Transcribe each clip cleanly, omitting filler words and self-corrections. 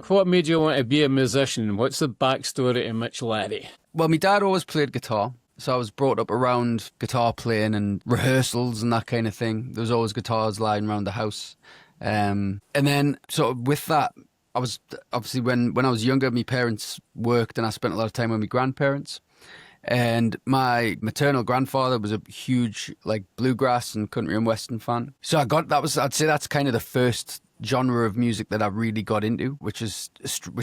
What made you want to be a musician? What's the backstory to Mitch Laddie? Well, my dad always played guitar. So I was brought up around guitar playing and rehearsals and that kind of thing. There was always guitars lying around the house. And then sort of with that, I was obviously when I was younger, my parents worked and I spent a lot of time with my grandparents. And my maternal grandfather was a huge like bluegrass and country and western fan. So I'd say that's kind of the first genre of music that I really got into, which is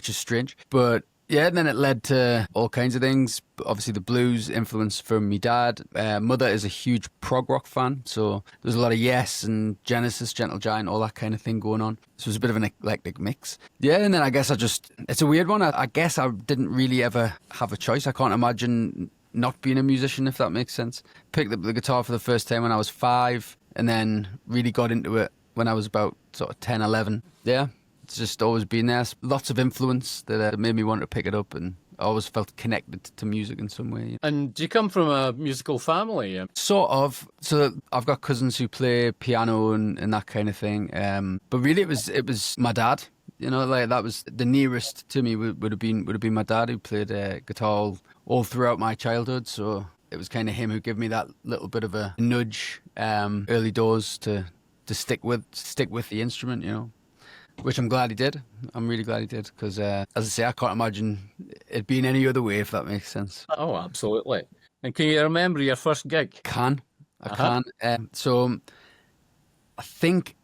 strange. But yeah, and then it led to all kinds of things. Obviously, the blues influence from my dad. Mother is a huge prog rock fan, so there's a lot of Yes and Genesis, Gentle Giant, all that kind of thing going on. So it was a bit of an eclectic mix. Yeah, and then I guess it's a weird one. I guess I didn't really ever have a choice. I can't imagine not being a musician, if that makes sense. Picked up the guitar for the first time when I was 5, and then really got into it when I was about sort of 10, 11. Yeah. It's just always been there. Lots of influence that made me want to pick it up, and I always felt connected to music in some way. And do you come from a musical family? Sort of. So I've got cousins who play piano and that kind of thing. But really, it was my dad. You know, like that was the nearest to me would have been my dad, who played guitar all throughout my childhood. So it was kind of him who gave me that little bit of a nudge early doors to stick with the instrument. You know. Which I'm glad he did. I'm really glad he did because, as I say, I can't imagine it being any other way, if that makes sense. Oh, absolutely. And can you remember your first gig? I can. So I think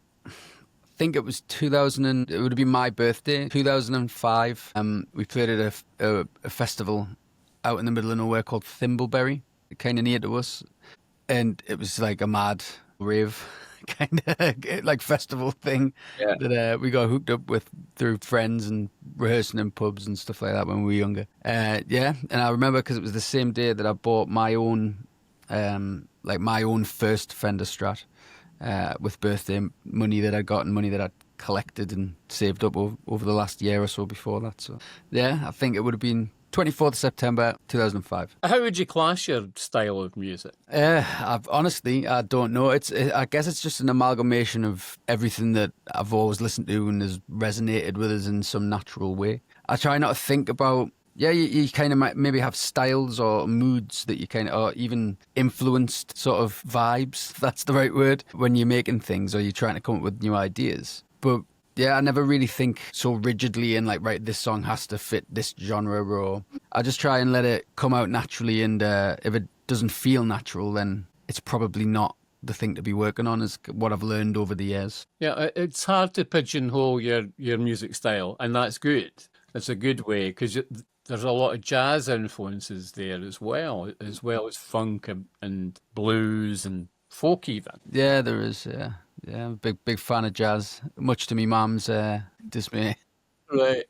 it was 2000. It would have been my birthday, 2005. We played at a festival out in the middle of nowhere called Thimbleberry, kind of near to us, and it was like a mad rave. Kind of like festival thing that we got hooked up with through friends and rehearsing in pubs and stuff like that when we were younger. And I remember because it was the same day that I bought my own first Fender Strat with birthday money that I got and money that I'd collected and saved up over the last year or so before that. So yeah, I think it would have been 24th September 2005. How would you class your style of music? I don't know. I guess it's just an amalgamation of everything that I've always listened to and has resonated with us in some natural way. I try not to think about. Yeah, you kind of might maybe have styles or moods that you kind of, or even influenced sort of vibes, if that's the right word, when you're making things or you're trying to come up with new ideas. But yeah, I never really think so rigidly in like, right, this song has to fit this genre, or I just try and let it come out naturally. And if it doesn't feel natural, then it's probably not the thing to be working on, is what I've learned over the years. Yeah, it's hard to pigeonhole your music style, and that's good. It's a good way because there's a lot of jazz influences there as well as funk and blues and folk even. Yeah, there is, yeah. Yeah, I'm a big fan of jazz, much to my mum's dismay. Right.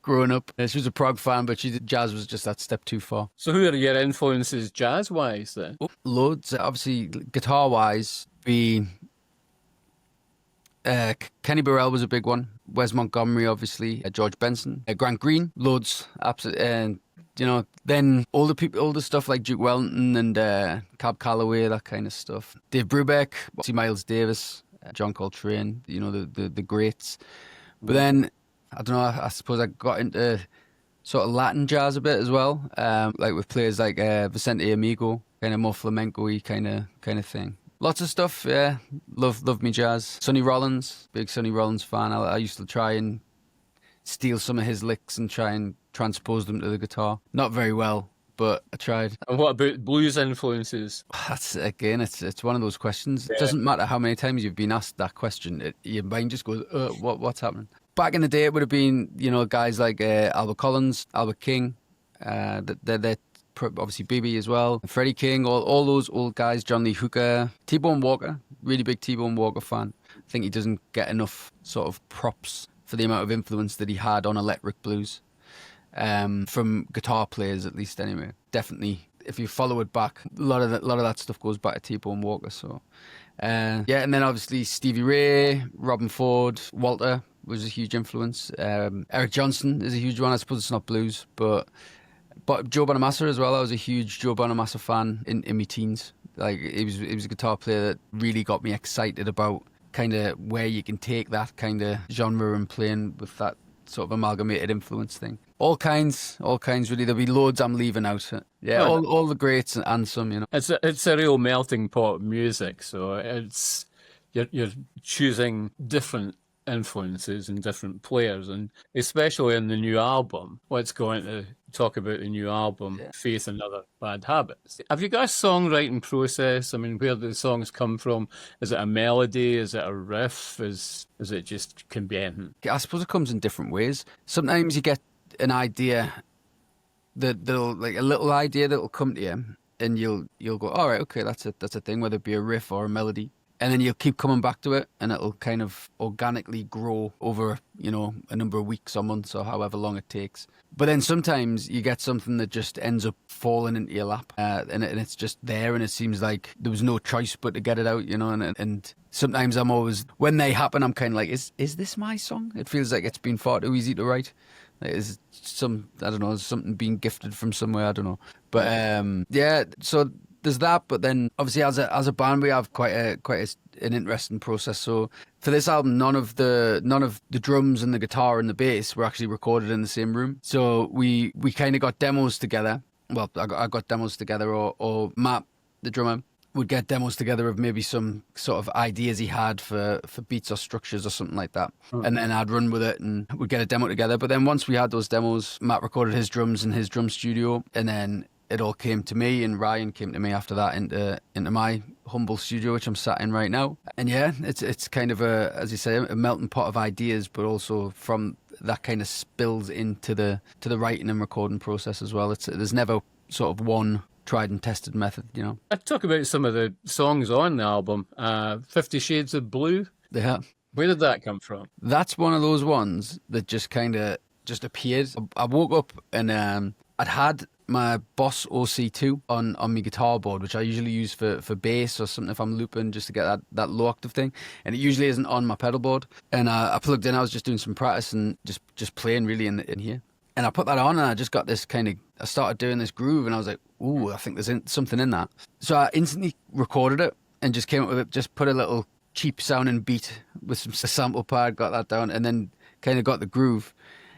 Growing up, she was a prog fan, but jazz was just that step too far. So who are your influences jazz-wise then? Oh, loads. Obviously, guitar-wise, Kenny Burrell was a big one. Wes Montgomery, obviously. George Benson. Grant Green, loads. Absolutely. And, then all the stuff like Duke Wellington and Cab Calloway, that kind of stuff. Dave Brubeck, obviously Miles Davis, John Coltrane, the greats. But then, I don't know, I suppose I got into sort of Latin jazz a bit as well, like with players like Vicente Amigo, kind of more flamenco-y kind of thing. Lots of stuff, yeah. Love me jazz. Sonny Rollins, big Sonny Rollins fan. I used to try and steal some of his licks and try and transpose them to the guitar. Not very well, but I tried. And what about blues influences? That's, again, it's one of those questions. Yeah. It doesn't matter how many times you've been asked that question. Your mind just goes, what's happening? Back in the day, it would have been, guys like Albert Collins, Albert King. They're obviously BB as well. Freddie King, all those old guys. John Lee Hooker. T-Bone Walker, really big T-Bone Walker fan. I think he doesn't get enough sort of props for the amount of influence that he had on electric blues. From guitar players, at least, anyway. Definitely, if you follow it back, a lot of that stuff goes back to T-Bone Walker. So, and then obviously Stevie Ray, Robin Ford, Walter was a huge influence. Eric Johnson is a huge one. I suppose it's not blues, but Joe Bonamassa as well. I was a huge Joe Bonamassa fan in my teens. Like he was a guitar player that really got me excited about kind of where you can take that kind of genre and playing with that sort of amalgamated influence thing. All kinds really. There'll be loads I'm leaving out. Yeah, Well, all the greats and some, you know. it's a real melting pot of music. So you're choosing different influences and different players, and especially in the new album. Let's go into talk about the new album, Yeah. Faith and Other Bad Habits. Have you got a songwriting process? I mean, where do the songs come from? Is it a melody? Is it a riff? Is it just can be anything? I suppose it comes in different ways. Sometimes you get an idea that'll like a little idea that'll come to you, and you'll go, all right, okay, that's a thing, whether it be a riff or a melody. And then you'll keep coming back to it, and it'll kind of organically grow over, you know, a number of weeks or months or however long it takes. But then sometimes you get something that just ends up falling into your lap, and it's just there, and it seems like there was no choice but to get it out, you know. And sometimes when they happen, I'm kind of like, is this my song? It feels like it's been far too easy to write. Is I don't know, something being gifted from somewhere, I don't know. But yeah, so there's that, but then obviously as a band we have quite an interesting process. So for this album, none of the drums and the guitar and the bass were actually recorded in the same room. So we kind of got demos together. Well, I got demos together, or Matt, the drummer, would get demos together of maybe some sort of ideas he had for beats or structures or something like that. And then I'd run with it and we'd get a demo together. But then once we had those demos, Matt recorded his drums in his drum studio, and then it all came to me, and Ryan came to me after that into my humble studio, which I'm sat in right now. And yeah, it's kind of as you say, a melting pot of ideas, but also from that kind of spills into the writing and recording process as well. There's never sort of one tried and tested method, you know. I'd talk about some of the songs on the album. 50 Shades of Blue. Yeah. Where did that come from? That's one of those ones that just kind of just appeared. I woke up and I'd had my Boss OC2 on my guitar board, which I usually use for bass or something if I'm looping, just to get that low octave thing. And it usually isn't on my pedal board. And I plugged in, I was just doing some practice and just playing really in here. And I put that on and I just got this I started doing this groove, and I was like, ooh, I think there's something in that. So I instantly recorded it and just came up with it, just put a little cheap sounding beat with some sample pad, got that down, and then kind of got the groove.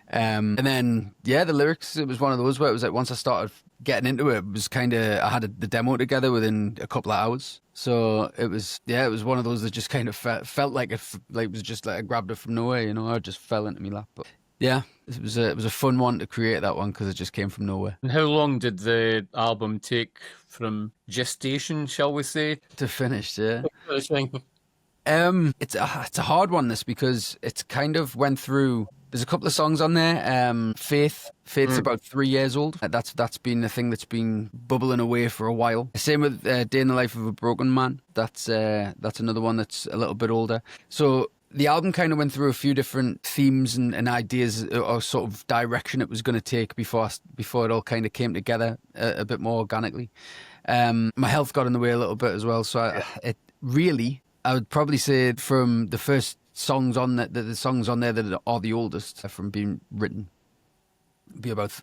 And then, yeah, the lyrics, it was one of those where it was like once I started getting into it, it was kind of, I had the demo together within a couple of hours. So it was one of those that just kind of felt like it was just like I grabbed it from nowhere, you know, I just fell into my lap. But yeah, it was a fun one to create, that one, because it just came from nowhere. And how long did the album take from gestation, shall we say, To finish? Yeah. finishing? It's a hard one, this, because it's kind of went through. There's a couple of songs on there. Faith's about 3 years old. That's been the thing that's been bubbling away for a while. Same with Day in the Life of a Broken Man. That's another one that's a little bit older. So the album kind of went through a few different themes and ideas, or sort of direction it was going to take before it all kind of came together a bit more organically. My health got in the way a little bit as well. So I would probably say from the first songs on the songs on there that are the oldest from being written,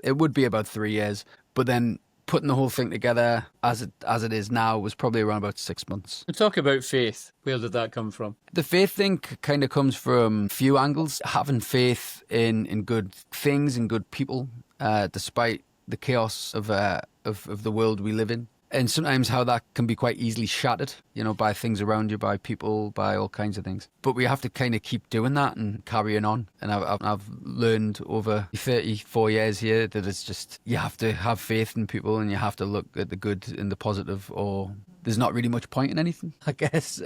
it would be about 3 years. But then putting the whole thing together as it is now was probably around about 6 months. We talk about faith. Where did that come from? The faith thing kind of comes from a few angles. Having faith in good things and good people, despite the chaos of the world we live in. And sometimes how that can be quite easily shattered, you know, by things around you, by people, by all kinds of things. But we have to kind of keep doing that and carrying on. And I've learned over 34 years here that it's just, you have to have faith in people, and you have to look at the good and the positive, or there's not really much point in anything, I guess.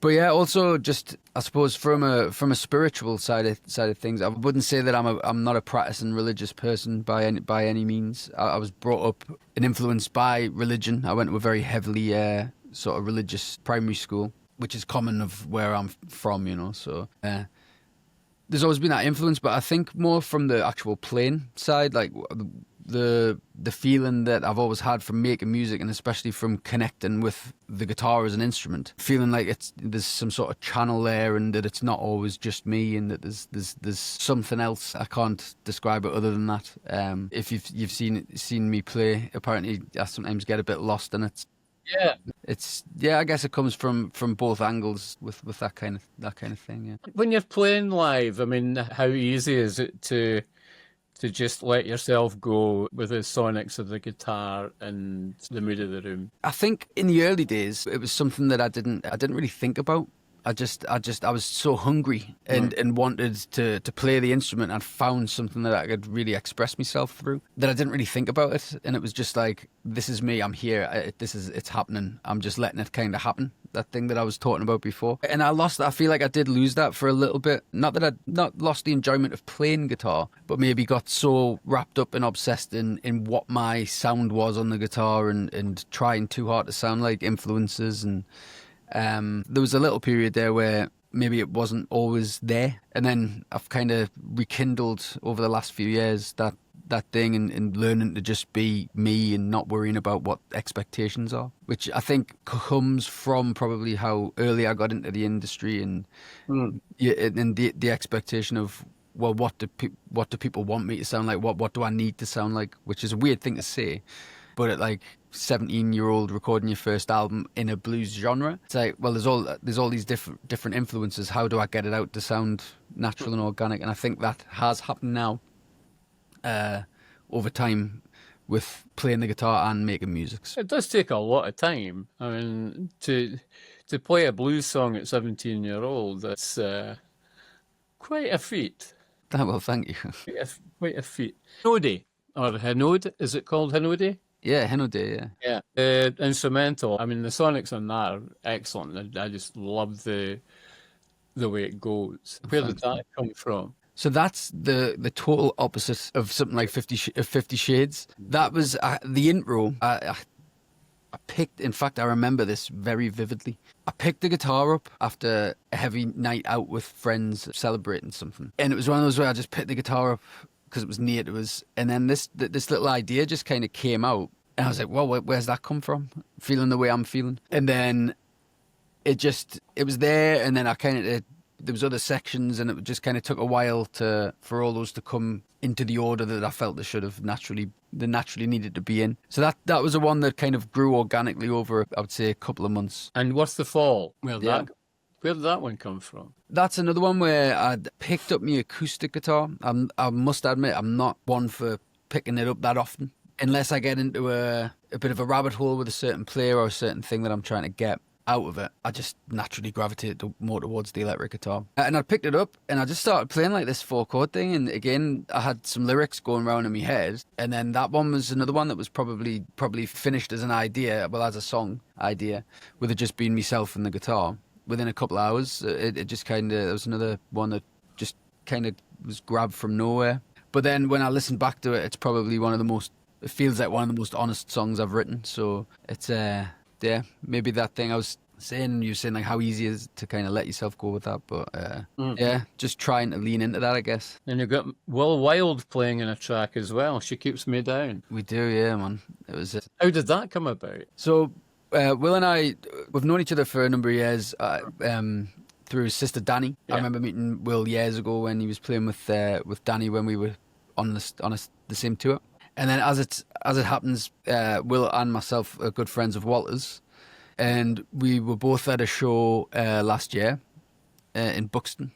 But yeah, also just, I suppose, from a spiritual side of things, I wouldn't say that I'm not a practicing religious person by any means. I was brought up and influenced by religion. I went to a very heavily sort of religious primary school, which is common of where I'm from, you know. So there's always been that influence, but I think more from the actual playing side, like the feeling that I've always had from making music, and especially from connecting with the guitar as an instrument, feeling like there's some sort of channel there, and that it's not always just me, and that there's something else. I can't describe it other than that. If you've seen me play, apparently I sometimes get a bit lost in it. Yeah. I guess it comes from both angles with that kind of thing. Yeah. When you're playing live, I mean, how easy is it to just let yourself go with the sonics of the guitar and the mood of the room? I think in the early days it was something that I didn't really think about. I was so hungry and wanted to play the instrument and found something that I could really express myself through that I didn't really think about it. And it was just like, this is me, I'm here, it's happening. I'm just letting it kind of happen. That thing that I was talking about before. And I feel like I did lose that for a little bit. Not that I'd not lost the enjoyment of playing guitar, but maybe got so wrapped up and obsessed in what my sound was on the guitar and trying too hard to sound like influences. And there was a little period there where maybe it wasn't always there. And then I've kind of rekindled over the last few years that thing and learning to just be me and not worrying about what expectations are, which I think comes from probably how early I got into the industry and the expectation of, well, what do people want me to sound like? What do I need to sound like? Which is a weird thing to say. But at like 17-year-old recording your first album in a blues genre, it's like, well, there's all these different influences. How do I get it out to sound natural and organic? And I think that has happened now over time with playing the guitar and making music. It does take a lot of time. I mean, to play a blues song at 17-year-old, that's quite a feet. Well, thank you. Quite a feat. Hinoide, or Hinoide, is it called Hinoide? Yeah, Hinoide, yeah. Yeah. Instrumental. I mean, the sonics on that are excellent. I just love the way it goes. Where did that come from? So that's the total opposite of something like 50 Shades. That was the intro. I picked, in fact, I remember this very vividly. I picked the guitar up after a heavy night out with friends celebrating something. And it was one of those where I just picked the guitar up because it was near to us. And then this little idea just kind of came out. And I was like, well, where's that come from? Feeling the way I'm feeling. And then it was there. And then there was other sections, and it just kind of took a while for all those to come into the order that I felt they naturally needed to be in. So that was the one that kind of grew organically over, I would say, a couple of months. And what's the fall? Where did that one come from? That's another one where I'd picked up my acoustic guitar. I must admit, I'm not one for picking it up that often, unless I get into a bit of a rabbit hole with a certain player or a certain thing that I'm trying to get out of it. I just naturally gravitated more towards the electric guitar. And I picked it up and I just started playing like this 4-chord thing. And again, I had some lyrics going around in my head. And then that one was another one that was probably finished as an idea, well, as a song idea, with it just being myself and the guitar. Within a couple of hours, it just kind of, there was another one that just kind of was grabbed from nowhere. But then when I listen back to it, it's probably it feels like one of the most honest songs I've written. So it's, yeah, maybe that thing I was saying, you were saying like how easy it is to kind of let yourself go with that. But yeah, just trying to lean into that, I guess. And you've got Will Wilde playing in a track as well. She Keeps Me Down. We do, yeah, man. It was. How did that come about? So Will and I, we've known each other for a number of years through his sister Danny. Yeah. I remember meeting Will years ago when he was playing with Danny when we were on the same tour. And then as it happens, Will and myself are good friends of Walter's, and we were both at a show last year in Buxton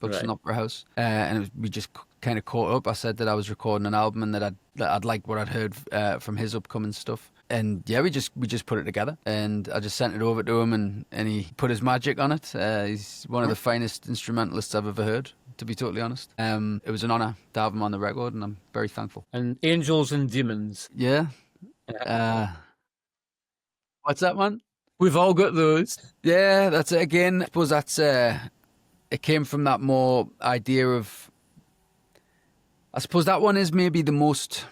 right. Opera House, and we just kind of caught up. I said that I was recording an album and that I'd liked what I'd heard from his upcoming stuff. And yeah, we just put it together, and I just sent it over to him, and he put his magic on it. He's one of the finest instrumentalists I've ever heard, to be totally honest. It was an honour to have him on the record, and I'm very thankful. And Angels and Demons. Yeah. What's that, man? We've all got those. Yeah, that's it again. I suppose that's it came from that more idea of. I suppose that one is maybe the most.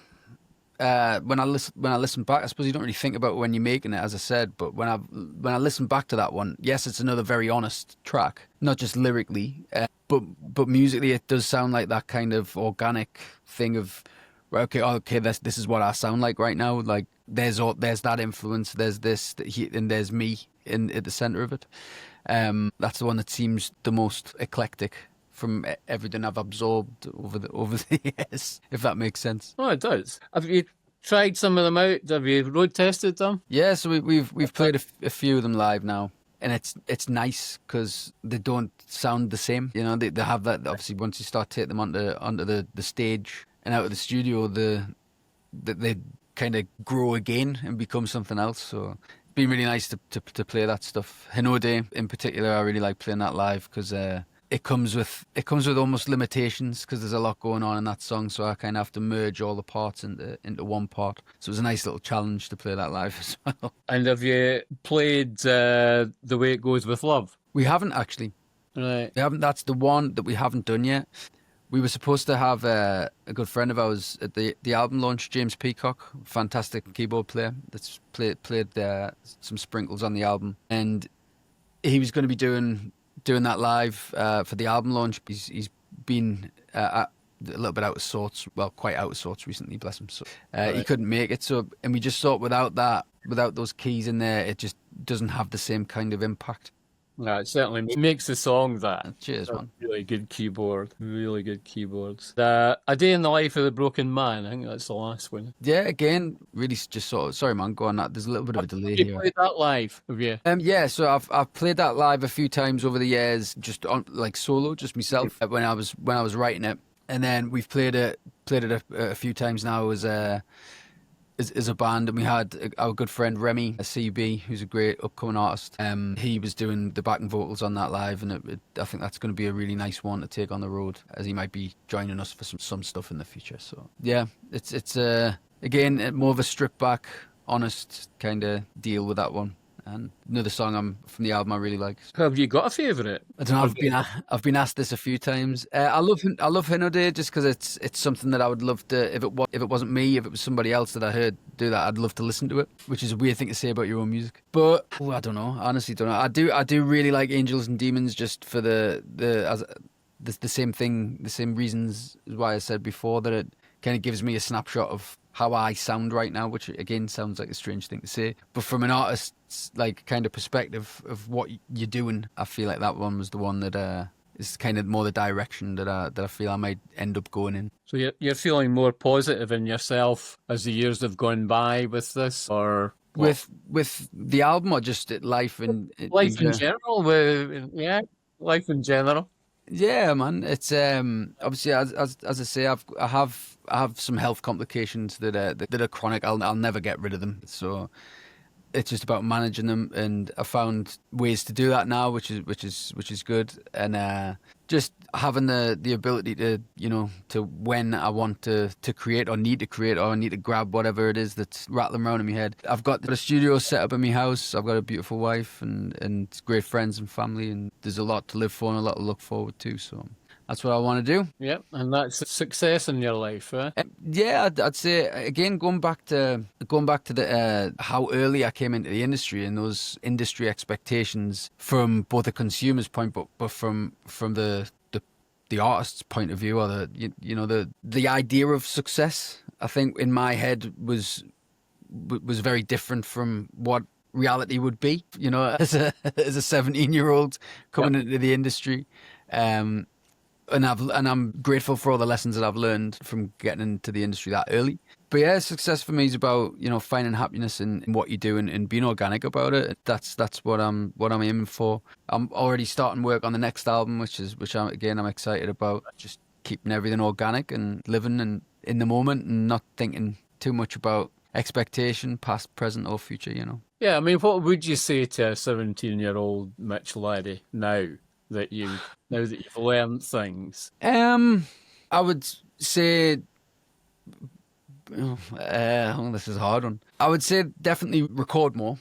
When I listen back, I suppose you don't really think about it when you're making it, as I said. But when I listen back to that one, yes, it's another very honest track, not just lyrically, but musically, it does sound like that kind of organic thing of, okay, this is what I sound like right now. Like there's that influence, there's this, and there's me at the center of it. That's the one that seems the most eclectic from everything I've absorbed over the years, if that makes sense. Oh, it does. Have you tried some of them out? Have you road tested them? Yeah, so we've played a few of them live now, and it's nice because they don't sound the same. You know, they have that obviously once you start taking them onto the stage and out of the studio, they kind of grow again and become something else. So it's been really nice to play that stuff. Hinoide in particular, I really like playing that live because it comes with almost limitations because there's a lot going on in that song. So I kind of have to merge all the parts into one part. So it was a nice little challenge to play that live as well. And have you played The Way It Goes with Love? We haven't actually. Right. We haven't. That's the one that we haven't done yet. We were supposed to have a good friend of ours at the album launch, James Peacock, fantastic keyboard player that's played some sprinkles on the album, and he was going to be doing that live for the album launch. He's been a little bit out of sorts, well, quite out of sorts recently, bless him. So he couldn't make it. So, and we just thought without those keys in there, it just doesn't have the same kind of impact. No, it certainly makes the song that. Cheers, man. Really good keyboard. Really good keyboards. A Day in the Life of the Broken Man. I think that's the last one. Yeah, again, really just sort of... Sorry, man, go on. There's a little bit of a delay here. You played that live, have you? Yeah, so I've played that live a few times over the years, just on like solo, just myself, when I was writing it. And then we've played it a few times now as a band, and we had our good friend Remy, a CB, who's a great upcoming artist. He was doing the backing vocals on that live, and I think that's going to be a really nice one to take on the road, as he might be joining us for some stuff in the future. So yeah, it's again more of a stripped back, honest kind of deal with that one. And another song from the album I really like. Have you got a favourite? I don't know. I've been asked this a few times. I love Hinoide just because it's something that I would love to. If it wasn't me, if it was somebody else that I heard do that, I'd love to listen to it. Which is a weird thing to say about your own music. But I don't know. I honestly don't know. I do really like Angels and Demons just for the same thing, the same reasons as why I said before, that it kind of gives me a snapshot of how I sound right now, which again sounds like a strange thing to say, but from an artist's like kind of perspective of what you're doing, I feel like that one was the one that is kind of more the direction that I feel I might end up going in. So you're feeling more positive in yourself as the years have gone by with this, or what? with the album, or just life in general? Life in general. Yeah, man. It's obviously as I say, I have some health complications that are chronic. I'll never get rid of them. So it's just about managing them, and I found ways to do that now, which is good. And just having the ability to to when I want to create or need to create or I need to grab whatever it is that's rattling around in my head. I've got a studio set up in my house. I've got a beautiful wife and great friends and family, and there's a lot to live for and a lot to look forward to. So that's what I want to do. Yep, and that's success in your life, eh? Yeah, I'd say again going back to the how early I came into the industry and those industry expectations from both the consumer's point, but from the artist's point of view, or the idea of success. I think in my head was very different from what reality would be. As a 17-year-old coming into the industry. And I'm grateful for all the lessons that I've learned from getting into the industry that early. But yeah, success for me is about finding happiness in what you do and being organic about it. That's what I'm aiming for. I'm already starting work on the next album, which I'm excited about. Just keeping everything organic and living in the moment and not thinking too much about expectation, past, present, or future. Yeah, I mean, what would you say to a 17-year-old Mitch Laddie now that you've learned things? I would say, this is a hard one. I would say definitely record more,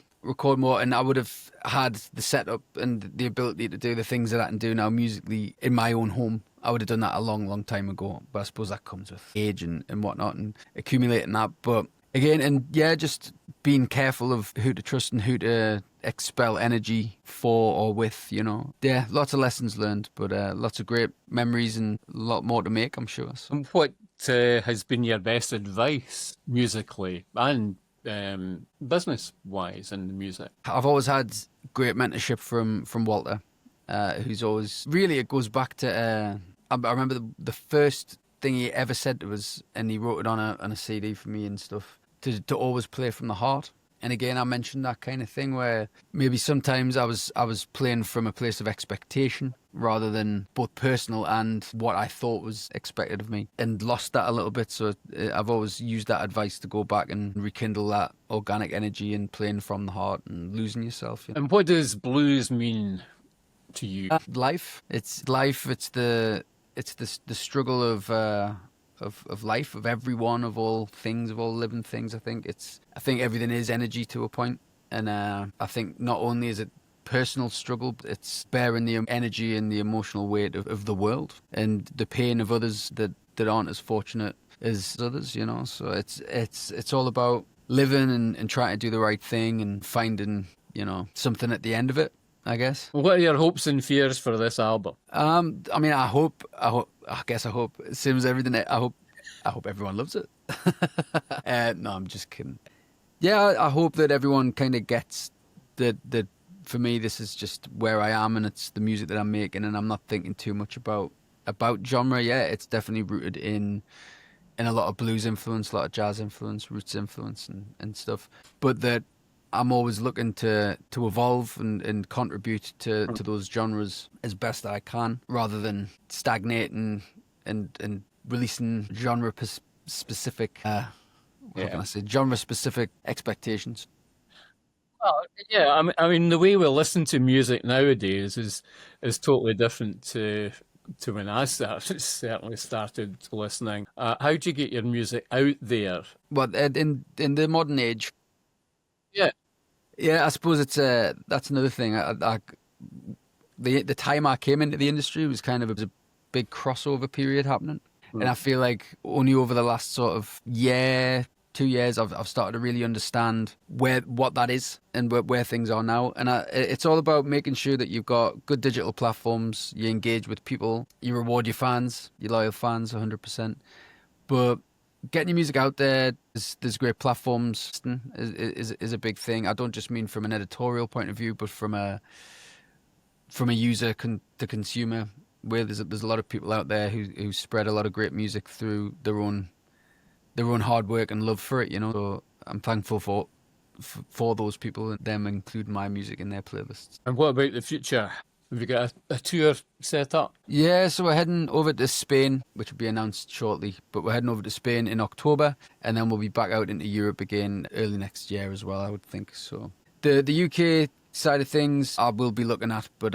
and I would have had the setup and the ability to do the things that I can do now musically in my own home. I would have done that a long, long time ago, but I suppose that comes with age and whatnot and accumulating that. But again, and yeah, just being careful of who to trust and who to expel energy for or with, Yeah, lots of lessons learned, but lots of great memories and a lot more to make, I'm sure. So. What has been your best advice musically and business-wise in the music? I've always had great mentorship from Walter, who's always... Really, it goes back to... I remember the first thing he ever said to us, and he wrote it on a CD for me and stuff, to always play from the heart. And again, I mentioned that kind of thing where maybe sometimes I was playing from a place of expectation rather than both personal and what I thought was expected of me, and lost that a little bit. So I've always used that advice to go back and rekindle that organic energy and playing from the heart and losing yourself. And what does blues mean to you? Life. It's life. It's the struggle of life, of everyone, of all things, of all living things. I think everything is energy to a point, and I think not only is it personal struggle, but it's bearing the energy and the emotional weight of the world and the pain of others that aren't as fortunate as others. So it's all about living and trying to do the right thing and finding something at the end of it, I guess. What are your hopes and fears for this album? I mean, I hope, same as everything, I hope everyone loves it. No, I'm just kidding. Yeah, I hope that everyone kind of gets that for me, this is just where I am and it's the music that I'm making, and I'm not thinking too much about genre. Yeah, it's definitely rooted in a lot of blues influence, a lot of jazz influence, roots influence and stuff. But that I'm always looking to evolve and contribute to those genres as best I can, rather than stagnating and releasing genre specific genre specific expectations. Well, yeah, I mean, the way we listen to music nowadays is totally different to when I certainly started listening. How do you get your music out there? Well, in the modern age. Yeah. Yeah, I suppose it's that's another thing. The time I came into the industry was kind of a big crossover period happening, and I feel like only over the last sort of 2 years, I've started to really understand what that is and where things are now. And it's all about making sure that you've got good digital platforms, you engage with people, you reward your fans, your loyal fans, 100%. But getting your music out there, there's great platforms is a big thing. I don't just mean from an editorial point of view, but from a user to consumer, where there's a lot of people out there who spread a lot of great music through their own hard work and love for it. So I'm thankful for those people, and them include my music in their playlists. And what about the future? Have you got a tour set up? Yeah, so we're heading over to Spain, which will be announced shortly. But we're heading over to Spain in October, and then we'll be back out into Europe again early next year as well, I would think. So the UK side of things I will be looking at, but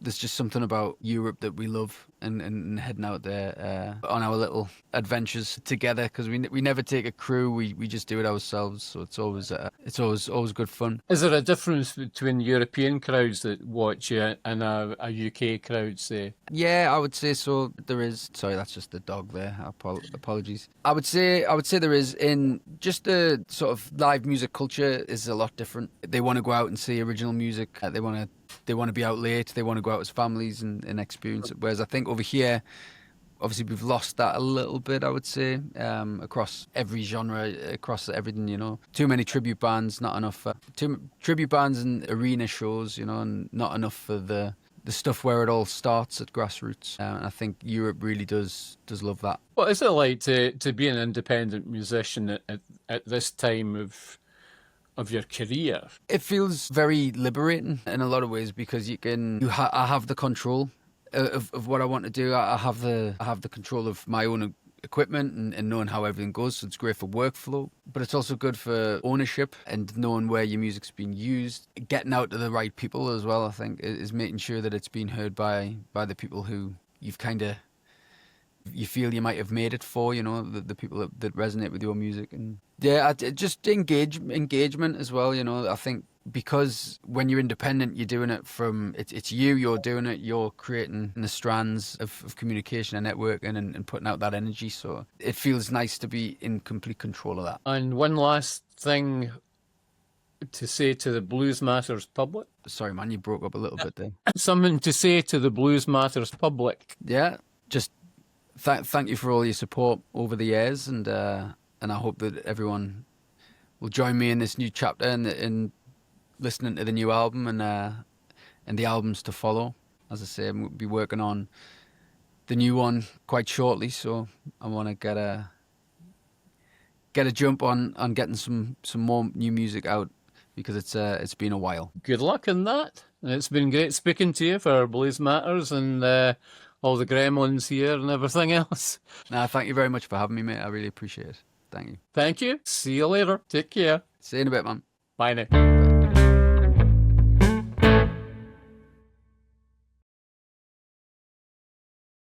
there's just something about Europe that we love, and heading out there on our little adventures together, because we never take a crew, we just do it ourselves. So it's always good fun. Is there a difference between European crowds that watch you and a UK crowd, say? Yeah, I would say so. There is. Sorry, that's just the dog there. Apologies. I would say there is. In just the sort of live music culture is a lot different. They want to go out and see original music. They want to be out late. They want to go out as families and experience it. Whereas I think over here, obviously we've lost that a little bit, I would say, across every genre, across everything. Too many tribute bands, not enough. Tribute bands and arena shows, and not enough for the stuff where it all starts at grassroots. And I think Europe really does love that. What is it like to be an independent musician at this time of your career? It feels very liberating in a lot of ways, because I have the control of what I want to do. I have the control of my own equipment and knowing how everything goes. So it's great for workflow, but it's also good for ownership and knowing where your music's being used. Getting out to the right people as well, I think, is making sure that it's being heard by the people who you feel you might have made it for, the people that resonate with your music. And yeah, just engagement as well. I think because when you're independent, you're doing it from you're doing it, you're creating the strands of communication and networking and putting out that energy. So it feels nice to be in complete control of that. And one last thing to say to the Blues Matters public. Sorry, man, you broke up a little bit there. Something to say to the Blues Matters public. Yeah, just thank you for all your support over the years, and I hope that everyone will join me in this new chapter and listening to the new album and the albums to follow. As I say, we'll be working on the new one quite shortly, so I want to get a jump on getting some more new music out, because it's been a while. Good luck in that. And it's been great speaking to you for Blues Matters and all the gremlins here and everything else. Nah, thank you very much for having me, mate. I really appreciate it. Thank you. Thank you. See you later. Take care. See you in a bit, man. Bye now.